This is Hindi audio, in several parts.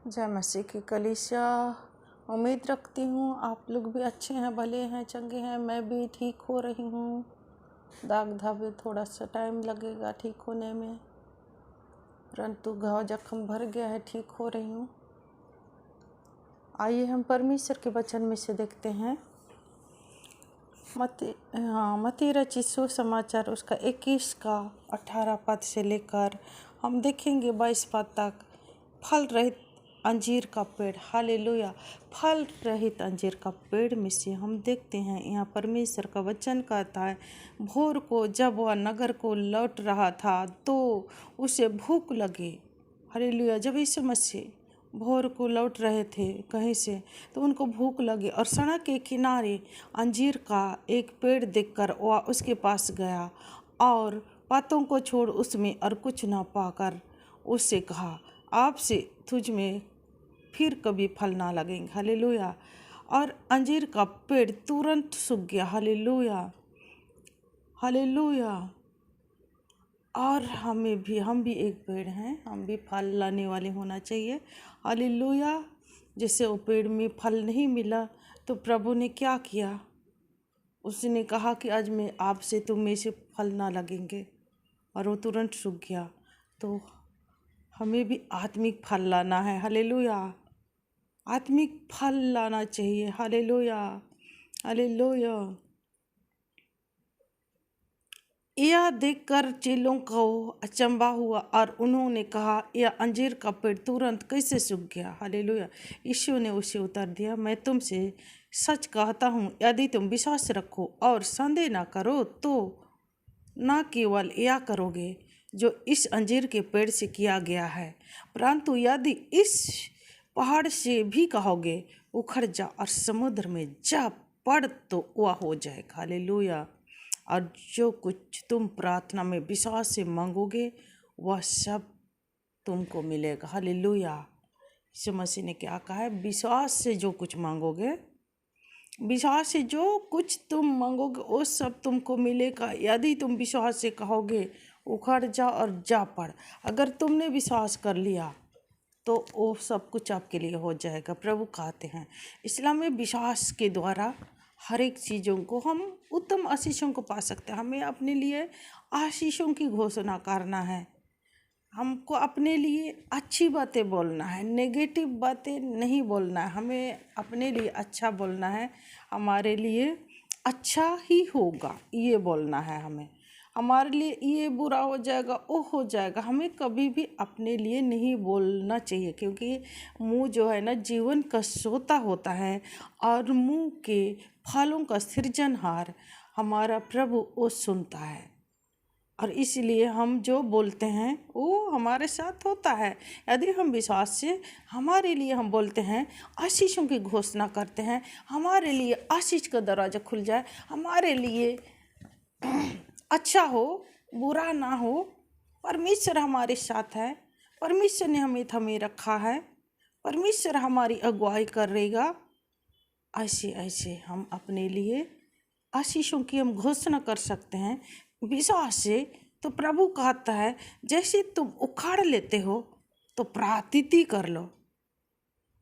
जय मसीह की कलीसिया। उम्मीद रखती हूँ आप लोग भी अच्छे हैं, भले हैं, चंगे हैं। मैं भी ठीक हो रही हूँ। दाग धाबे थोड़ा सा टाइम लगेगा ठीक होने में, परंतु घाव जख्म भर गया है, ठीक हो रही हूँ। आइए हम परमेश्वर के वचन में से देखते हैं। मत्ती रचित सुसमाचार उसका 21 का 18 पद से लेकर हम देखेंगे 22 पद तक। फल रहित अंजीर का पेड़, हालेलुया। फल रहित अंजीर का पेड़ में से हम देखते हैं, यहाँ परमेश्वर का वचन कहता है, भोर को जब वह नगर को लौट रहा था तो उसे भूख लगी। हालेलुया। जब यीशु मसीह भोर को लौट रहे थे कहीं से, तो उनको भूख लगी और सड़क के किनारे अंजीर का एक पेड़ देखकर वह उसके पास गया और पत्तों को छोड़ उसमें और कुछ न पाकर उससे कहा, आपसे तुझ में फिर कभी फल ना लगेंगे। हालेलुया। और अंजीर का पेड़ तुरंत सूख गया। Hallelujah, hallelujah. और हम भी एक पेड़ हैं, हम भी फल लाने वाले होना चाहिए। हालेलुया। जैसे वो पेड़ में फल नहीं मिला तो प्रभु ने क्या किया, उसने कहा कि आज मैं आपसे तुम में से फल ना लगेंगे, और वो तुरंत सूख गया। तो हमें भी आत्मिक फल लाना है। हालेलुया। आत्मिक फल लाना चाहिए। Hallelujah, hallelujah. यह देखकर चेलों को अचंभा हुआ और उन्होंने कहा, यह अंजीर का पेड़ तुरंत कैसे सूख गया। हालेलुया। यीशु ने उसे उत्तर दिया, मैं तुमसे सच कहता हूँ, यदि तुम विश्वास रखो और संदेह ना करो तो न केवल यह करोगे जो इस अंजीर के पेड़ से किया गया है, परंतु यदि इस पहाड़ से भी कहोगे उखड़ जा और समुद्र में जा पड़ तो वह हो जाएगा। हालेलुया। और जो कुछ तुम प्रार्थना में विश्वास से मांगोगे वह सब तुमको मिलेगा। हालेलुया। यीशु मसीह ने क्या कहा है, विश्वास से जो कुछ मांगोगे, विश्वास से जो कुछ तुम मांगोगे वो सब तुमको मिलेगा। यदि तुम विश्वास से कहोगे उखड़ जा और जा पड़, अगर तुमने विश्वास कर लिया तो वो सब कुछ आपके लिए हो जाएगा। प्रभु कहते हैं इस्लाम में विश्वास के द्वारा हर एक चीज़ों को हम उत्तम आशीषों को पा सकते हैं। हमें अपने लिए आशीषों की घोषणा करना है, हमको अपने लिए अच्छी बातें बोलना है, नेगेटिव बातें नहीं बोलना है। हमें अपने लिए अच्छा बोलना है, हमारे लिए अच्छा ही होगा ये बोलना है हमें। हमारे लिए ये बुरा हो जाएगा, वो हो जाएगा, हमें कभी भी अपने लिए नहीं बोलना चाहिए, क्योंकि मुंह जो है ना जीवन का सोता होता है और मुंह के फलों का सृजनहार हमारा प्रभु वो सुनता है। और इसलिए हम जो बोलते हैं वो हमारे साथ होता है। यदि हम विश्वास से हमारे लिए हम बोलते हैं, आशीषों की घोषणा करते हैं, हमारे लिए आशीष का दरवाज़ा खुल जाए, हमारे लिए अच्छा हो बुरा ना हो, परमेश्वर हमारे साथ है, परमेश्वर ने हमें थमे रखा है, परमेश्वर हमारी अगुवाई करेगा। ऐसे ऐसे हम अपने लिए आशीषों की हम घोषणा कर सकते हैं विश्वास से। तो प्रभु कहता है जैसे तुम उखाड़ लेते हो तो प्रार्थना कर लो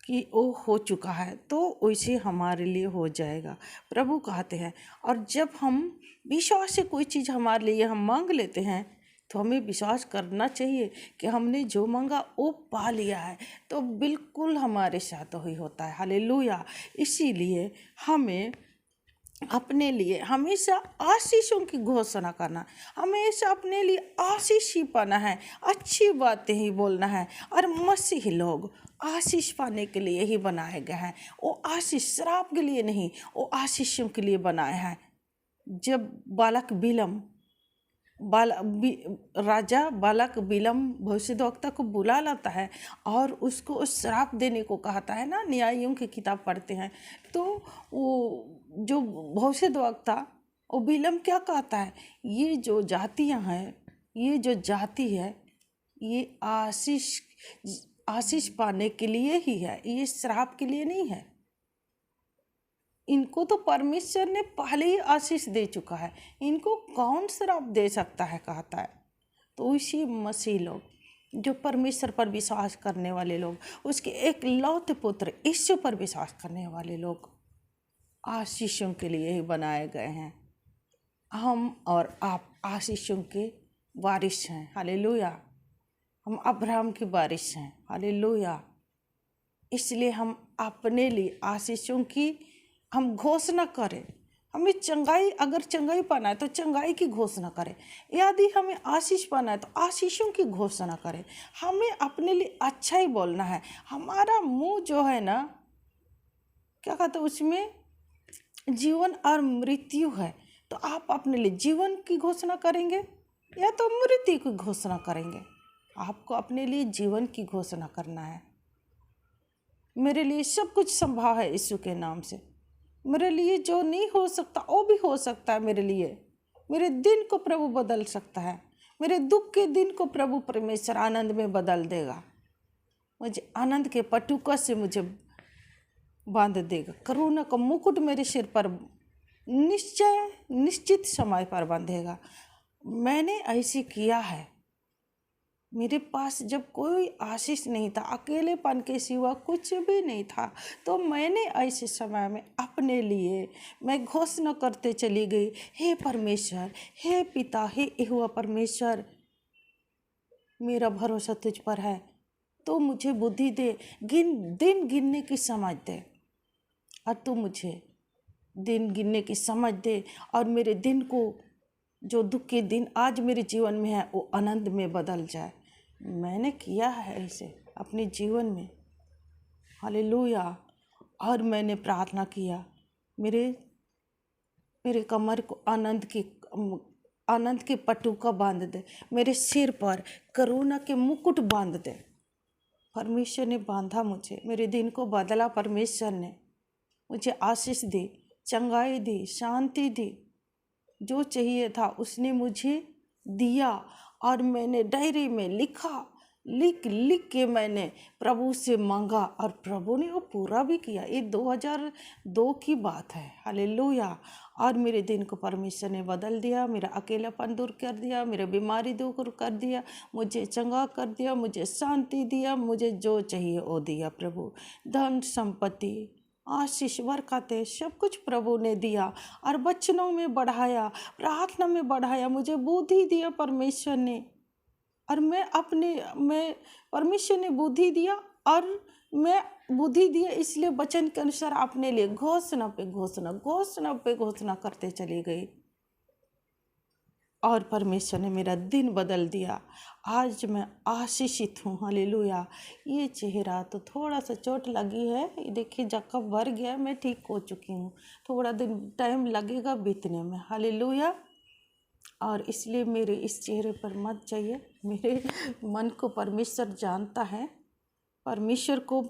कि वो हो चुका है, तो वैसे हमारे लिए हो जाएगा, प्रभु कहते हैं। और जब हम विश्वास से कोई चीज़ हमारे लिए हम मांग लेते हैं तो हमें विश्वास करना चाहिए कि हमने जो मांगा वो पा लिया है, तो बिल्कुल हमारे साथ वही होता है। हालेलुया। इसीलिए हमें अपने लिए हमेशा आशीषों की घोषणा करना, हमेशा अपने लिए आशीष ही पाना है, अच्छी बातें ही बोलना है। और मसीही लोग आशीष पाने के लिए ही बनाए गए हैं, वो आशीष श्राप के लिए नहीं, वो आशीषों के लिए बनाए हैं। जब राजा बालक बिलम भविष्यद्वक्ता को बुला लाता है और उसको श्राप देने को कहता है ना, न्यायियों की किताब पढ़ते हैं तो वो जो भविष्यद्वक्ता वो बिलम क्या कहता है, ये जो जातियां हैं, ये जो जाति है, ये आशीष पाने के लिए ही है, ये श्राप के लिए नहीं है। इनको तो परमेश्वर ने पहले ही आशीष दे चुका है, इनको कौन श्राप दे सकता है कहता है। तो इसी मसीह लोग जो परमेश्वर पर विश्वास करने वाले लोग, उसके एक लौते पुत्र यीशु पर विश्वास करने वाले लोग आशीषों के लिए ही बनाए गए हैं। हम और आप आशीषों के वारिस हैं। हालेलुया। हम अब्राहम की वारिस हैं। हालेलुया। इसलिए हम अपने लिए आशीषों की हम घोषणा करें। हमें चंगाई, अगर चंगाई पाना है तो चंगाई की घोषणा करें। यदि हमें आशीष पाना है तो आशीषों की घोषणा करें। हमें अपने लिए अच्छा ही बोलना है। हमारा मुंह जो है ना, क्या कहते हैं, उसमें जीवन और मृत्यु है। तो आप अपने लिए जीवन की घोषणा करेंगे या तो मृत्यु की घोषणा करेंगे? आपको अपने लिए जीवन की घोषणा करना है। मेरे लिए सब कुछ संभव है यीशु के नाम से। मेरे लिए जो नहीं हो सकता वो भी हो सकता है। मेरे लिए, मेरे दिन को प्रभु बदल सकता है। मेरे दुख के दिन को प्रभु परमेश्वर आनंद में बदल देगा। मुझे आनंद के पटुका से मुझे बांध देगा। करुणा का मुकुट मेरे सिर पर निश्चित समय पर बांधेगा। मैंने ऐसे किया है। मेरे पास जब कोई आशीष नहीं था, अकेलेपन के सिवा कुछ भी नहीं था, तो मैंने ऐसे समय में अपने लिए मैं घोषणा करते चली गई, हे परमेश्वर, हे पिता, हे यहोवा परमेश्वर, मेरा भरोसा तुझ पर है। तो मुझे बुद्धि दे, दिन गिनने की समझ दे, और तू मुझे दिन गिनने की समझ दे, और मेरे दिन को, जो दुख के दिन आज मेरे जीवन में है, वो आनंद में बदल जाए। मैंने किया है ऐसे अपने जीवन में। हालेलुया। और मैंने प्रार्थना किया, मेरे कमर को आनंद के पटुका बांध दे, मेरे सिर पर करुणा के मुकुट बांध दे। परमेश्वर ने बांधा मुझे, मेरे दिन को बदला। परमेश्वर ने मुझे आशीष दी, चंगाई दी, शांति दी। जो चाहिए था उसने मुझे दिया, और मैंने डायरी में लिख के मैंने प्रभु से मांगा, और प्रभु ने वो पूरा भी किया। ये 2002 की बात है। हालेलुया। और मेरे दिन को परमेश्वर ने बदल दिया, मेरा अकेलापन दूर कर दिया, मेरी बीमारी दूर कर दिया, मुझे चंगा कर दिया, मुझे शांति दिया, मुझे जो चाहिए वो दिया। प्रभु धन संपत्ति आशीष बरकतें सब कुछ प्रभु ने दिया, और वचनों में बढ़ाया, प्रार्थना में बढ़ाया, मुझे बुद्धि दिया परमेश्वर ने। और मैं परमेश्वर ने बुद्धि दिया, और मैं बुद्धि दिया, इसलिए वचन के अनुसार अपने लिए घोषणा पे घोषणा करते चली गई, और परमेश्वर ने मेरा दिन बदल दिया। आज मैं आशीषित हूँ। हालेलुया। ये चेहरा तो थोड़ा सा चोट लगी है, देखिए जख्म भर गया, मैं ठीक हो चुकी हूँ। थोड़ा दिन टाइम लगेगा बीतने में। हालेलुया। और इसलिए मेरे इस चेहरे पर मत जाइए। मेरे मन को परमेश्वर जानता है। परमेश्वर को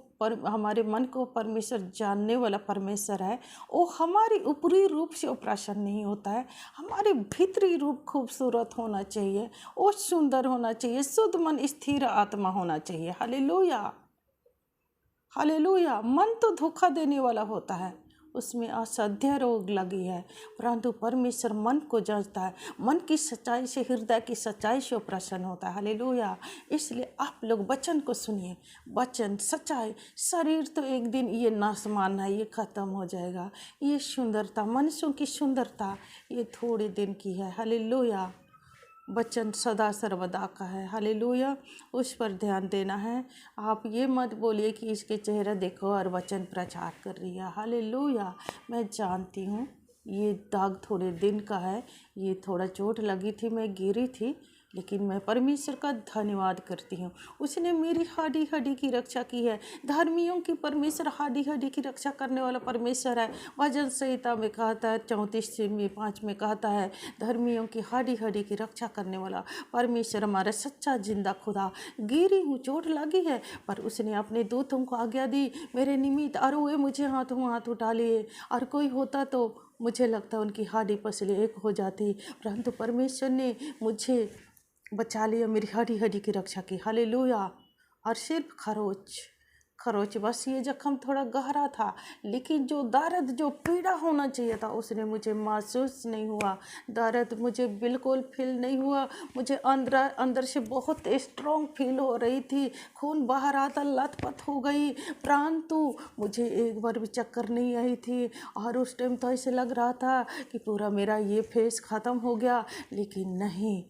हमारे मन को परमेश्वर जानने वाला परमेश्वर है। वो हमारी ऊपरी रूप से प्रसन्न नहीं होता है, हमारे भीतरी रूप खूबसूरत होना चाहिए, वो सुंदर होना चाहिए, शुद्ध मन, स्थिर आत्मा होना चाहिए। हालेलुया। हालेलुया। मन तो धोखा देने वाला होता है, उसमें असाध्य रोग लगी है, परंतु परमेश्वर मन को जांचता है। मन की सच्चाई से, हृदय की सच्चाई से प्रसन्न होता है। हालेलुया। इसलिए आप लोग वचन को सुनिए। वचन सच्चाई, शरीर तो एक दिन ये नासमान है, ये ख़त्म हो जाएगा। ये सुंदरता, मनुष्यों की सुंदरता, ये थोड़े दिन की है। हालेलुया। वचन सदा सर्वदा का है। हालेलुया। उस पर ध्यान देना है। आप ये मत बोलिए कि इसके चेहरा देखो और वचन प्रचार कर रही है। हालेलुया। मैं जानती हूँ ये दाग थोड़े दिन का है, ये थोड़ा चोट लगी थी, मैं गिरी थी, लेकिन मैं परमेश्वर का धन्यवाद करती हूँ। उसने मेरी हड्डी हड्डी की रक्षा की है। धर्मियों की परमेश्वर हड्डी हड्डी की रक्षा करने वाला परमेश्वर है। भजन संहिता में कहता है, 34:5 में कहता है, धर्मियों की हड्डी हड्डी की रक्षा करने वाला परमेश्वर हमारा सच्चा जिंदा खुदा। गिरी हूँ, चोट लगी है, पर उसने अपने दूतों को आज्ञा दी मेरे निमित्त, और वे मुझे हाथ उठा लिए। और कोई होता तो मुझे लगता उनकी हड्डी पसली एक हो जाती, परंतु परमेश्वर ने मुझे बचा लिया, मेरी हड्डी हड्डी की रक्षा की। हालेलुया। और सिर्फ खरोच, बस ये जख्म थोड़ा गहरा था, लेकिन जो दर्द, जो पीड़ा होना चाहिए था, उसने मुझे महसूस नहीं हुआ। दर्द मुझे बिल्कुल फील नहीं हुआ। मुझे अंदर अंदर से बहुत स्ट्रॉन्ग फील हो रही थी, खून बह रहा था, लथपथ हो गई, परंतु मुझे एक बार भी चक्कर नहीं आई थी। और उस टाइम तो ऐसे लग रहा था कि पूरा मेरा ये फेस ख़त्म हो गया, लेकिन नहीं।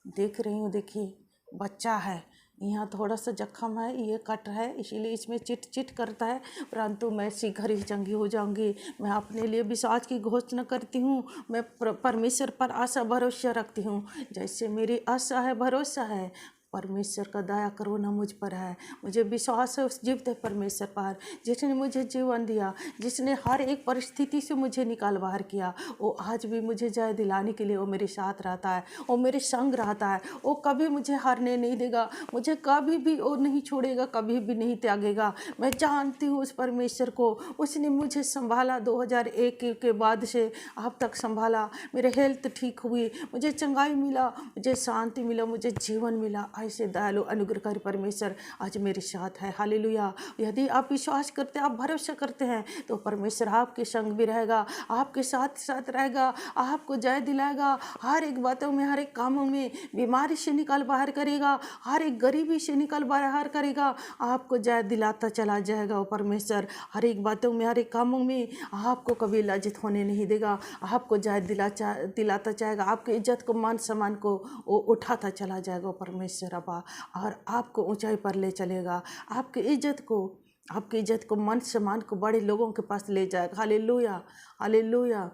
देख रही हूँ, देखिए बच्चा है, यहाँ थोड़ा सा जख्म है, ये कट है, इसीलिए इसमें चिट चिट करता है, परंतु मैं शीघ्र ही चंगी हो जाऊंगी। मैं अपने लिए विश्वास की घोषणा करती हूँ। मैं परमेश्वर पर आशा भरोसा रखती हूँ। जैसे मेरी आशा है, भरोसा है, परमेश्वर का दया करुणा मुझ पर है। मुझे विश्वास है उस जीवित परमेश्वर पर, जिसने मुझे जीवन दिया, जिसने हर एक परिस्थिति से मुझे निकाल बाहर किया। वो आज भी मुझे जय दिलाने के लिए वो मेरे साथ रहता है, वो मेरे संग रहता है। वो कभी मुझे हारने नहीं देगा, मुझे कभी भी वो नहीं छोड़ेगा, कभी भी नहीं त्यागेगा। मैं जानती हूँ उस परमेश्वर को। उसने मुझे संभाला 2001 के बाद से अब तक संभाला। मेरे हेल्थ ठीक हुई, मुझे चंगाई मिला, मुझे शांति मिला, मुझे जीवन मिला। ऐसे दयालु अनुग्रहकारी परमेश्वर आज मेरे साथ है। हालेलुया। यदि आप विश्वास करते, आप भरोसा करते हैं, तो परमेश्वर आपके संग भी रहेगा, आपके साथ साथ रहेगा, आपको जय दिलाएगा। हर एक बातों में, हर एक कामों में बीमारी से निकाल बाहर करेगा, हर एक गरीबी से निकाल बाहर करेगा, आपको जय दिलाता चला जाएगा। वो परमेश्वर हर एक बातों में, हर एक कामों में आपको कभी लज्जित होने नहीं देगा, आपको जय दिलाता जाएगा, आपकी इज्जत को, मान सम्मान को वो उठाता चला जाएगा। वो परमेश्वर अब्बा, और आपको ऊंचाई पर ले चलेगा, आपकी इज्जत को, मान सम्मान को बड़े लोगों के पास ले जाएगा। Hallelujah, hallelujah,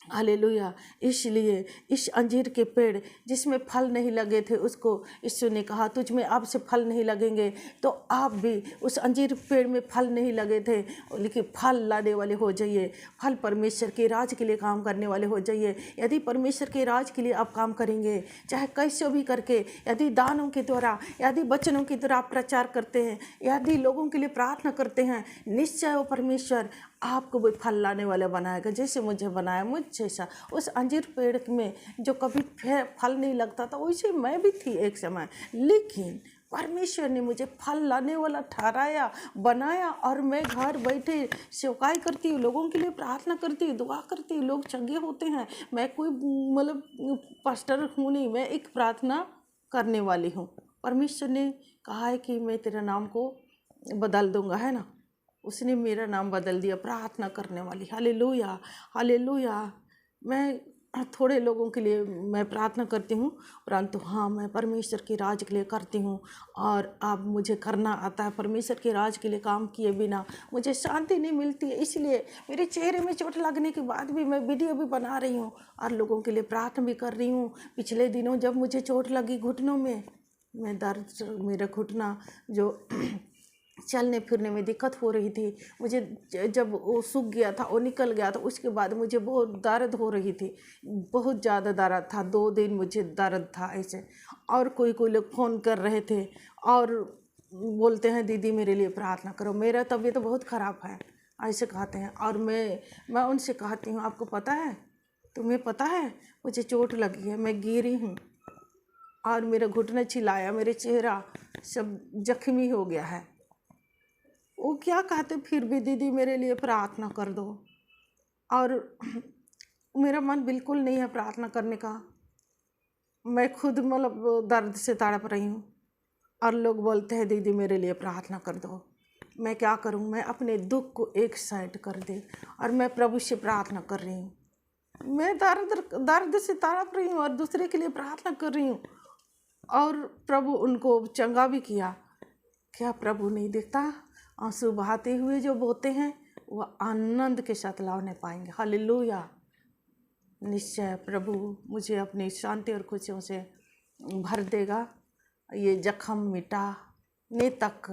hallelujah. इसलिए इस अंजीर के पेड़ जिसमें फल नहीं लगे थे, उसको यीशु ने कहा, तुझ में अब से फल नहीं लगेंगे। तो आप भी, उस अंजीर पेड़ में फल नहीं लगे थे, लेकिन फल लाने वाले हो जाइए। फल परमेश्वर के राज के लिए काम करने वाले हो जाइए। यदि परमेश्वर के राज के लिए आप काम करेंगे, चाहे कैसे भी करके, यदि दानों के द्वारा, यदि वचनों के द्वारा आप प्रचार करते हैं, यदि लोगों के लिए प्रार्थना करते हैं, निश्चय वो परमेश्वर आपको भी फल लाने वाला बनाएगा, जैसे मुझे बनाया, मुझ जैसा। उस अंजीर पेड़ में जो कभी फल नहीं लगता था, वैसे मैं भी थी एक समय, लेकिन परमेश्वर ने मुझे फल लाने वाला ठहराया, बनाया, और मैं घर बैठे सेवकाई करती हूँ, लोगों के लिए प्रार्थना करती हूँ, दुआ करती हूँ, लोग चंगे होते हैं। मैं कोई मतलब पास्टर हूँ नहीं, मैं एक प्रार्थना करने वाली हूँ। परमेश्वर ने कहा है कि मैं तेरा नाम को बदल दूंगा, है ना। उसने मेरा नाम बदल दिया, प्रार्थना करने वाली। Hallelujah, hallelujah. मैं थोड़े लोगों के लिए मैं प्रार्थना करती हूँ, परंतु हाँ, मैं परमेश्वर के राज के लिए करती हूँ। और अब मुझे करना आता है। परमेश्वर के राज के लिए काम किए बिना मुझे शांति नहीं मिलती है। इसलिए मेरे चेहरे में चोट लगने के बाद भी मैं वीडियो भी बना रही हूँ और लोगों के लिए प्रार्थना भी कर रही हूँ। पिछले दिनों जब मुझे चोट लगी घुटनों में, मैं दर्द, मेरा घुटना जो चलने फिरने में दिक्कत हो रही थी, मुझे जब वो सूख गया था, वो निकल गया था, उसके बाद मुझे बहुत दर्द हो रही थी, बहुत ज़्यादा दर्द था। 2 दिन मुझे दर्द था ऐसे। और कोई कोई लोग फ़ोन कर रहे थे और बोलते हैं, दीदी मेरे लिए प्रार्थना करो, मेरा तबीयत तो बहुत ख़राब है, ऐसे कहते हैं। और मैं उनसे कहती हूँ, आपको पता है, तुम्हें पता है मुझे चोट लगी है, मैं गिरी हूँ और मेरा घुटना छिलाया, मेरे चेहरा सब जख्मी हो गया है। वो क्या कहते, फिर भी दीदी मेरे लिए प्रार्थना कर दो। और मेरा मन बिल्कुल नहीं है प्रार्थना करने का। मैं खुद मतलब दर्द से तड़प रही हूँ और लोग बोलते हैं, दीदी मेरे लिए प्रार्थना कर दो। मैं क्या करूँ, मैं अपने दुख को एक साइड कर दे और मैं प्रभु से प्रार्थना कर रही हूँ। मैं दर्द से तड़प रही हूँ और दूसरे के लिए प्रार्थना कर रही हूँ, और प्रभु उनको चंगा भी किया। क्या प्रभु नहीं देखता? आंसू बहाते हुए जो बोते हैं, वह आनंद के साथ लाने पाएंगे। हालेलुया। निश्चय प्रभु मुझे अपनी शांति और खुशियों से भर देगा। ये जख्म मिटाने तक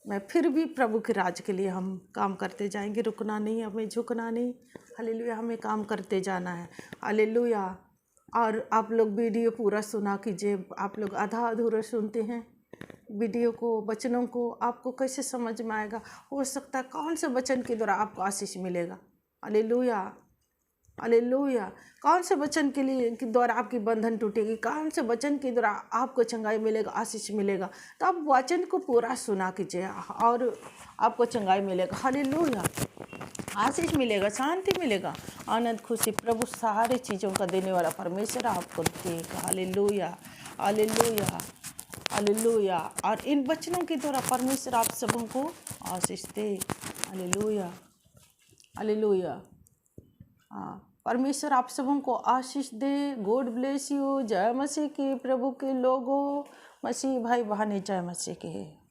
मैं फिर भी प्रभु के राज के लिए हम काम करते जाएंगे, रुकना नहीं, हमें झुकना नहीं। हालेलुया, हमें काम करते जाना है। हालेलुया। और आप लोग वीडियो पूरा सुना कीजिए। आप लोग आधा अधूरा सुनते हैं वीडियो को, वचनों को, आपको कैसे समझ में आएगा? हो सकता है कौन से वचन के द्वारा आपको आशीष मिलेगा। हालेलुया। हालेलुया। कौन से वचन के द्वारा आपकी बंधन टूटेगी, कौन से वचन के द्वारा आपको चंगाई मिलेगा, आशीष मिलेगा। तो आप वचन को पूरा सुना कीजिए और आपको चंगाई मिलेगा। हालेलुया। आशीष मिलेगा, शांति मिलेगा, आनंद, खुशी। प्रभु सारी चीज़ों का देने वाला परमेश्वर आपको देगा। Hallelujah, hallelujah, hallelujah. और इन वचनों के द्वारा परमेश्वर आप सबों को आशीष दे। Hallelujah, hallelujah. हाँ, परमेश्वर आप सबों को आशीष दे। God bless you. जय मसीह की। प्रभु के लोगों, मसीह भाई बहनें, जय मसीह के।